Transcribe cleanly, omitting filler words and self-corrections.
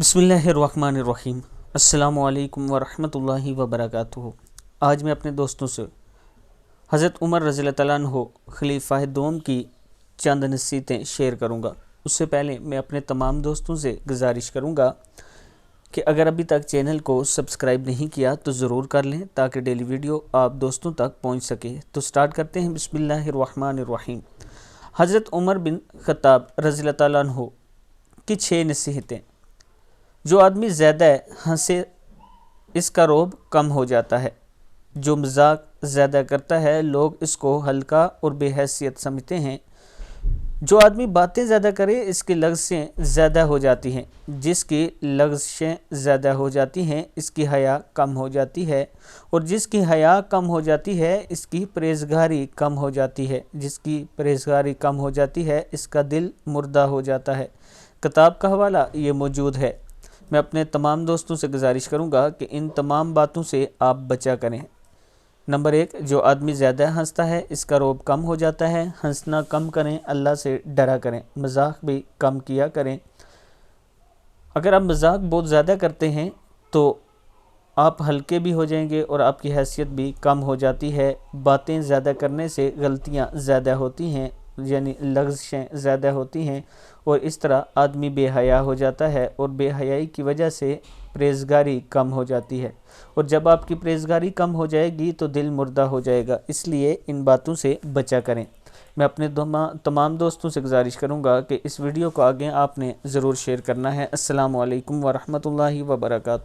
बिस्मिल्लाहिर्रहमानिर्रहीम। अस्सलामु अलैकुम वरहमतुल्लाहि वबरकातुहू। आज मैं अपने दोस्तों से हज़रत उमर रज़ियल्लाहु तआला अन्हु खलीफा दोम की चंद नसीहतें शेयर करूँगा। उससे पहले मैं अपने तमाम दोस्तों से गुजारिश करूँगा कि अगर अभी तक चैनल को सब्सक्राइब नहीं किया तो ज़रूर कर लें ताकि डेली वीडियो आप दोस्तों तक पहुँच सके। तो स्टार्ट करते हैं। बिस्मिल्लाहिर्रहमानिर्रहीम। हज़रत उमर बिन ख़त्ताब रज़ियल्लाहु तआला अन्हु की 6 नसीहतें। जो आदमी ज़्यादा हंसे इसका रोब कम हो जाता है। जो मजाक ज़्यादा करता है लोग इसको हल्का और बेहैसियत समझते हैं। जो आदमी बातें ज़्यादा करे इसकी लग़ज़ें ज़्यादा हो जाती हैं। जिसकी लग़ज़ें ज़्यादा हो जाती हैं इसकी हया कम हो जाती है, और जिसकी हया कम हो जाती है इसकी परहेज़गारी कम हो जाती है। जिसकी परहेज़गारी कम हो जाती है इसका दिल मुर्दा हो जाता है। किताब का हवाला ये मौजूद है। मैं अपने तमाम दोस्तों से गुजारिश करूंगा कि इन तमाम बातों से आप बचा करें। नंबर 1, जो आदमी ज़्यादा हंसता है इसका रोब कम हो जाता है। हंसना कम करें, अल्लाह से डरा करें, मजाक भी कम किया करें। अगर आप मजाक बहुत ज़्यादा करते हैं तो आप हल्के भी हो जाएंगे और आपकी हैसियत भी कम हो जाती है। बातें ज़्यादा करने से गलतियाँ ज़्यादा होती हैं, यानी लग़ज़ें ज़्यादा होती हैं, और इस तरह आदमी बेहया हो जाता है और बेहयाई की वजह से परहेज़गारी कम हो जाती है। और जब आपकी परहेज़गारी कम हो जाएगी तो दिल मुर्दा हो जाएगा। इसलिए इन बातों से बचा करें। मैं अपने तमाम दोस्तों से गुजारिश करूंगा कि इस वीडियो को आगे आपने ज़रूर शेयर करना है। अस्सलामु अलैकुम वरहमतुल्लाहि वबरकातुहू।